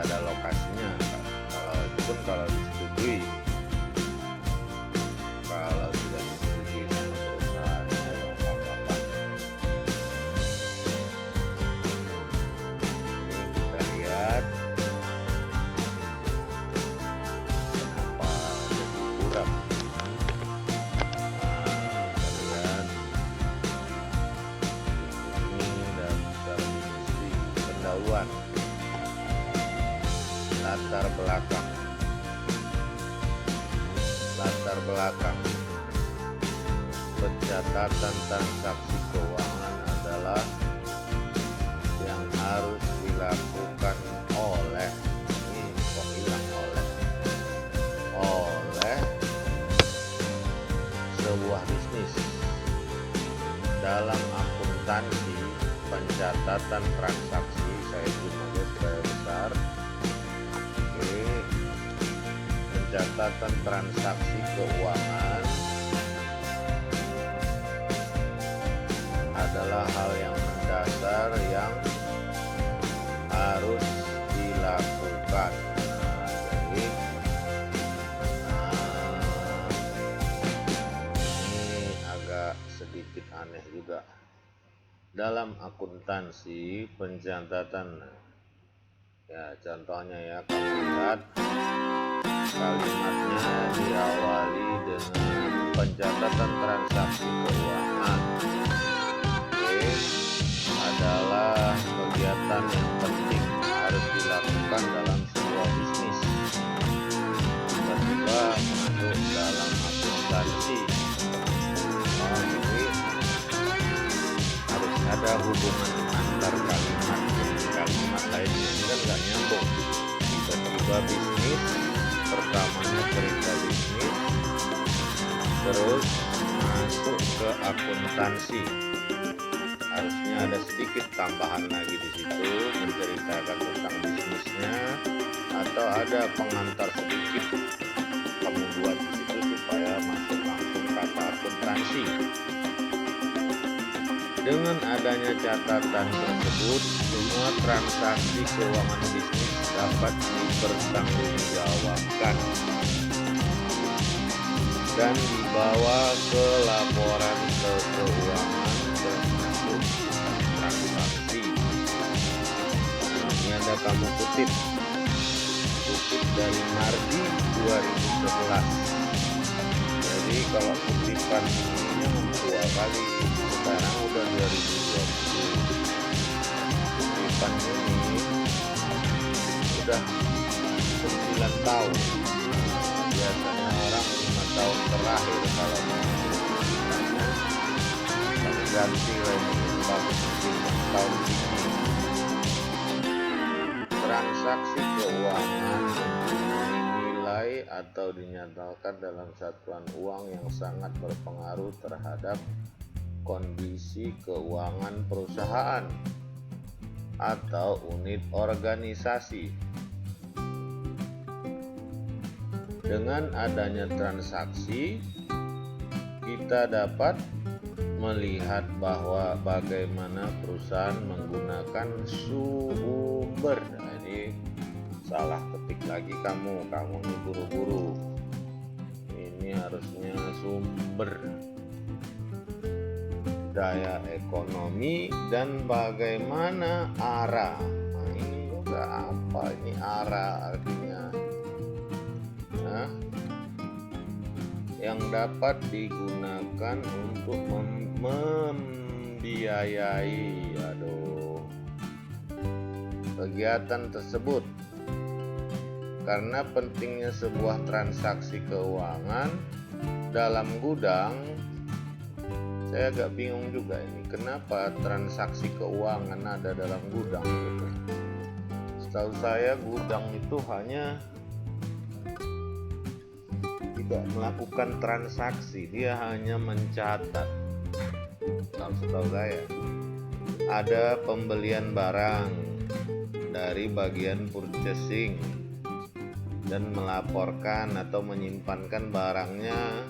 ada lokasinya. Kalau itu pun kalau disetujui. Kalau tidak disetujui sama perusahaannya ya nggak apa-apa. Ini kita lihat kenapa jadi kurang. Pendahuluan, latar belakang pencatatan transaksi keuangan adalah yang harus dilakukan oleh sebuah bisnis. Dalam akuntansi pencatatan transaksi, saya gunakan supaya besar. Pencatatan transaksi keuangan adalah hal yang mendasar yang harus dilakukan. Jadi ini agak sedikit aneh juga. Dalam akuntansi pencatatan, ya contohnya ya, kamu lihat kalimatnya diawali dengan pencatatan transaksi keuangan. Oke, adalah kegiatan yang penting harus dilakukan dalam sebuah bisnis. Tiba-tiba masuk dalam akuntansi. Jadi harus ada hubungan antar kalimat lainnya, ini kan nggak nyambung. Tiba-tiba bisnis, pertamanya cerita bisnis, terus masuk ke akuntansi. Harusnya ada sedikit tambahan lagi di situ, menceritakan tentang bisnisnya, atau ada pengantar sedikit kamu buat di situ supaya masuk langsung kata akuntansi. Dengan adanya catatan tersebut, semua transaksi keuangan bisnis dapat dipertanggungjawabkan dan dibawa ke laporan keuangan termasuk transaksi. Ini ada kamu kutip dari Mardi 2011. Jadi kalau kutipan ini tua kali, sekarang udah 2020. Kutipan ini udah 9 tahun. Biasanya orang 5 tahun terakhir kalau mau kami ganti lagi bagus tahun ini. Transaksi keuangan dinilai atau dinyatakan dalam satuan uang yang sangat berpengaruh terhadap kondisi keuangan perusahaan atau unit organisasi. Dengan adanya transaksi, kita dapat melihat bahwa bagaimana perusahaan menggunakan sumber. Jadi salah ketik lagi kamu nih buru-buru. Ini harusnya sumber daya ekonomi dan bagaimana arah. Nah, ini juga apa ini arah artinya? Nah, yang dapat digunakan untuk membiayai kegiatan tersebut. Karena pentingnya sebuah transaksi keuangan dalam gudang, saya agak bingung juga ini kenapa transaksi keuangan ada dalam gudang gitu. Setahu saya gudang itu hanya tidak melakukan transaksi, dia hanya mencatat. Kalau setahu saya ada pembelian barang dari bagian purchasing dan melaporkan atau menyimpankan barangnya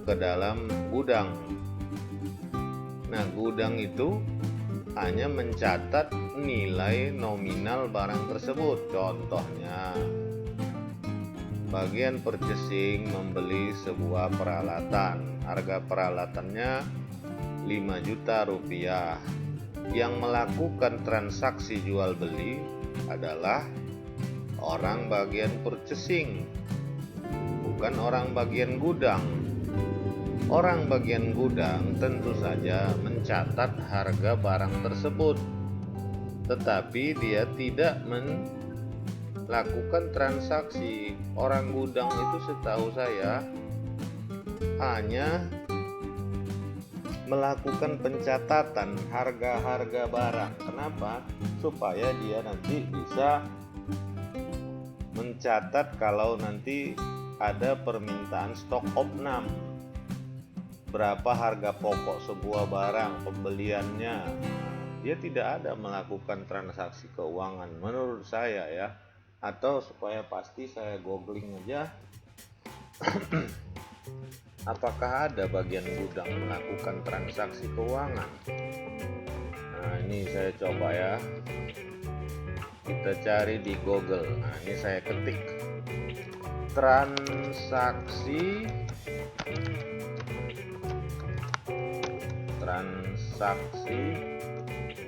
ke dalam gudang. Nah, gudang itu hanya mencatat nilai nominal barang tersebut. Contohnya, bagian purchasing membeli sebuah peralatan, harga peralatannya 5 juta rupiah. Yang melakukan transaksi jual beli adalah orang bagian purchasing, bukan orang bagian gudang. Orang bagian gudang tentu saja mencatat harga barang tersebut, tetapi dia tidak melakukan transaksi. Orang gudang itu setahu saya hanya melakukan pencatatan harga-harga barang. Kenapa? Supaya dia nanti bisa mencatat kalau nanti ada permintaan stok opnam, berapa harga pokok sebuah barang, pembeliannya. Dia tidak ada melakukan transaksi keuangan menurut saya ya. Atau supaya pasti saya googling aja apakah ada bagian gudang melakukan transaksi keuangan. Nah, ini saya coba ya. Kita cari di Google. Nah, ini saya ketik transaksi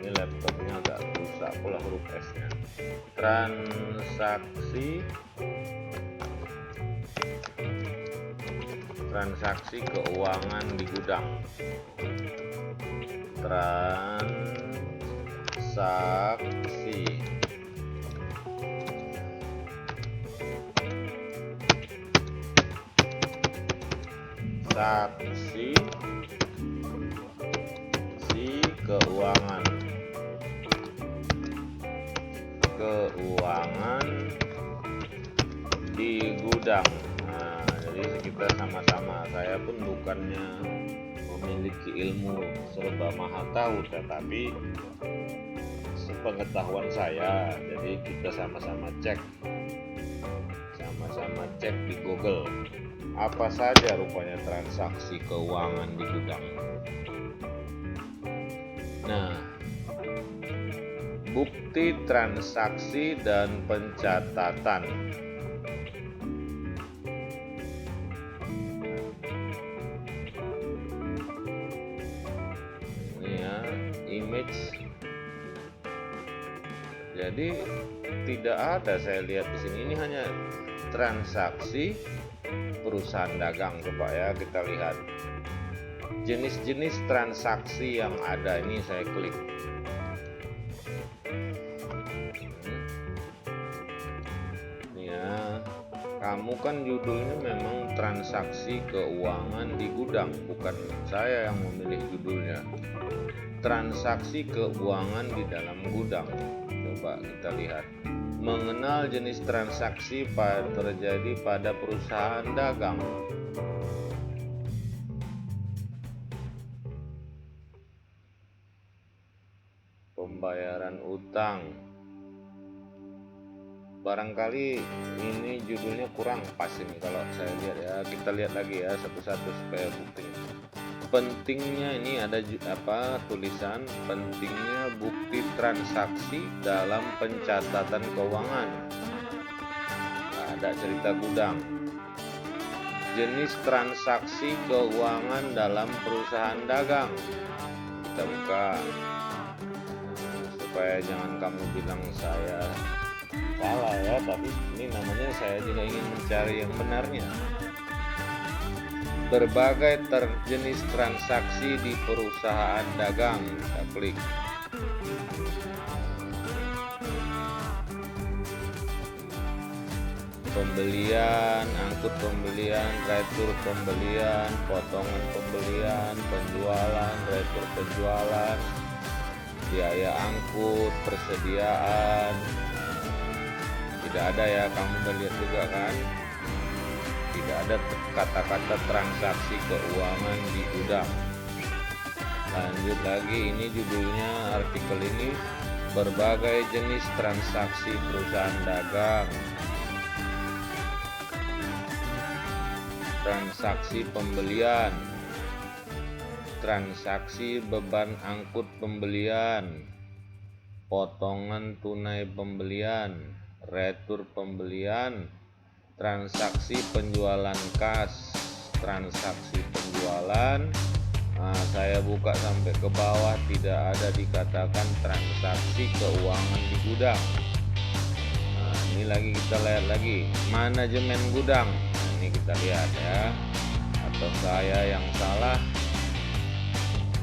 ini laptopnya agak rusak pula huruf S nya. Transaksi keuangan di gudang. Transaksi keuangan di gudang. Nah, jadi kita sama-sama, saya pun bukannya memiliki ilmu serba mahal tahu, tetapi sepengetahuan saya. Jadi kita sama-sama cek di Google apa saja rupanya transaksi keuangan di gudang. Nah, bukti transaksi dan pencatatan. Ini ya, image. Jadi tidak ada, saya lihat di sini ini hanya transaksi perusahaan dagang. Coba ya kita lihat jenis-jenis transaksi yang ada. Ini saya klik. Kamu kan judulnya memang transaksi keuangan di gudang, bukan saya yang memilih judulnya. Transaksi keuangan di dalam gudang. Coba kita lihat. Mengenal jenis transaksi terjadi pada perusahaan dagang. Pembayaran utang. Barangkali ini judulnya kurang pas ini kalau saya lihat ya. Kita lihat lagi ya satu-satu supaya bukti. Pentingnya ini ada tulisan pentingnya bukti transaksi dalam pencatatan keuangan. Nah, ada cerita gudang. Jenis transaksi keuangan dalam perusahaan dagang. Kita buka supaya jangan kamu bilang saya salah ya, tapi ini namanya saya juga ingin mencari yang benarnya. Berbagai jenis transaksi di perusahaan dagang. Kita klik. Pembelian, angkut pembelian, retur pembelian, potongan pembelian, penjualan, retur penjualan, biaya angkut, persediaan. Tidak ada ya, kamu udah lihat juga kan, tidak ada kata-kata transaksi keuangan di gudang. Lanjut lagi, ini judulnya artikel ini berbagai jenis transaksi perusahaan dagang. Transaksi pembelian, transaksi beban angkut pembelian, potongan tunai pembelian, retur pembelian, transaksi penjualan kas, transaksi penjualan. Nah, saya buka sampai ke bawah, tidak ada dikatakan transaksi keuangan di gudang. Nah, ini lagi kita lihat lagi manajemen gudang. Nah, ini kita lihat ya, atau saya yang salah.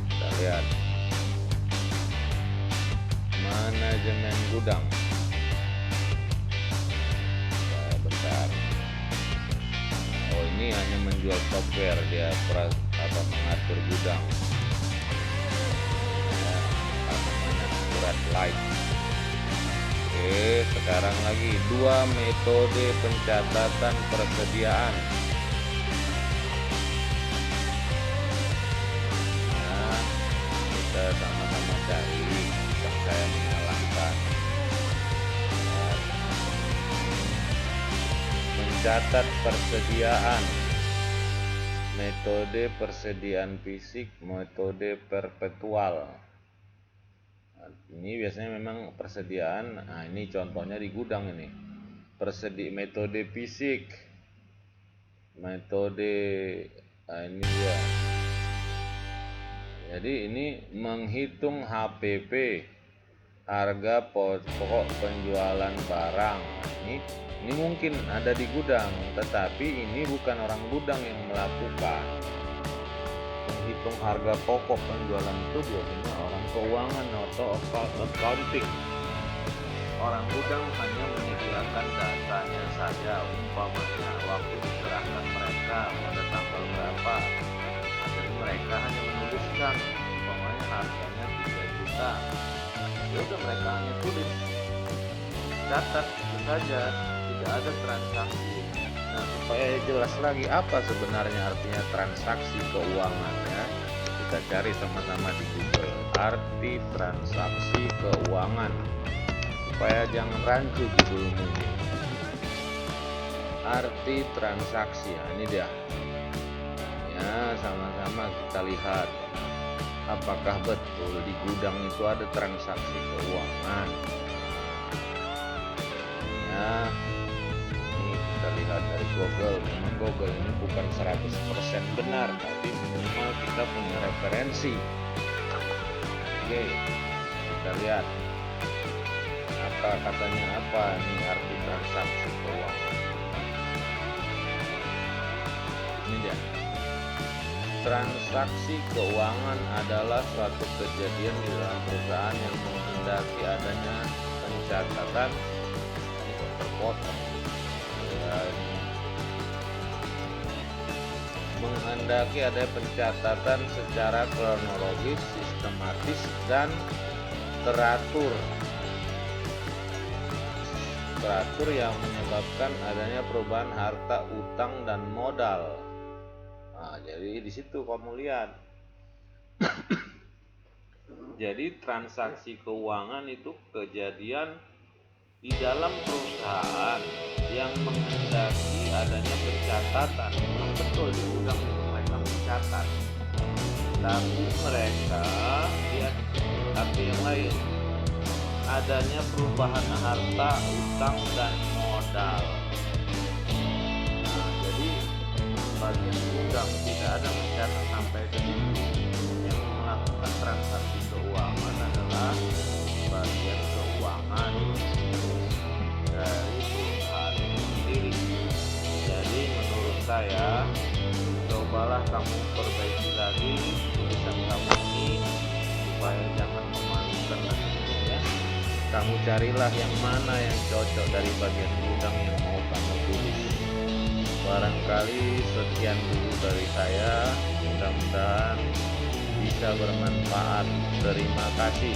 Kita lihat manajemen gudang. Bentar. Oh, ini hanya menjual software, dia mengatur gudang. Ya, namanya akurat light. Oke, sekarang lagi 2 metode pencatatan persediaan. Nah, kita sama-sama cari, yang saya menyalahkan. Mencatat persediaan, metode persediaan fisik, metode perpetual. Nah, ini biasanya memang persediaan. Nah, ini contohnya di gudang ini. Metode fisik, metode ini dia. Jadi ini menghitung HPP, harga pokok penjualan barang. Ini mungkin ada di gudang, tetapi ini bukan orang gudang yang melakukan. Menghitung harga pokok penjualan itu biasanya orang keuangan atau accounting. Orang gudang hanya menyediakan datanya saja, umpamanya waktu diserahkan mereka pada tanggal berapa. Jadi mereka hanya menuliskan umpamanya harganya 3 juta. Ya udah, mereka hanya tulis, catat itu saja, tidak ada transaksi. Nah, supaya jelas lagi apa sebenarnya artinya transaksi keuangan ya, kita cari sama-sama di Google arti transaksi keuangan supaya jangan rancu judulnya ini. Arti transaksi, nah, ini dia ya, sama-sama kita lihat apakah betul di gudang itu ada transaksi keuangan. Ya, ini kita lihat dari Google. Memang Google ini bukan 100% benar, tapi minimal kita punya referensi. Oke, kita lihat apa katanya, apa ini arti transaksi keuangan. Ini dia. Transaksi keuangan adalah suatu kejadian di dalam perusahaan yang menghendaki adanya pencatatan. Ini terpotong ya, menghendaki adanya pencatatan secara kronologis, sistematis, dan teratur yang menyebabkan adanya perubahan harta, utang, dan modal. Nah, jadi di situ kamu lihat. Jadi transaksi keuangan itu kejadian di dalam perusahaan yang menghendaki adanya pencatatan. Memang betul di gudang itu mereka mencatat, tapi mereka lihat arti yang lain, adanya perubahan harta, utang, dan modal. Nah, jadi bagian gudang tidak ada mencatat sampai ke situ. Yang melakukan transaksi keuangan adalah bagian keuangan dari perusahaan itu sendiri. Jadi menurut saya, cobalah kamu perbaiki lagi tulisan kamu ini supaya jangan memalukan lagi ya. Kamu carilah yang mana yang cocok dari bagian gudang yang mau kamu tulis. Barangkali sekian dulu dari saya, mudah-mudahan bisa bermanfaat. Terima kasih.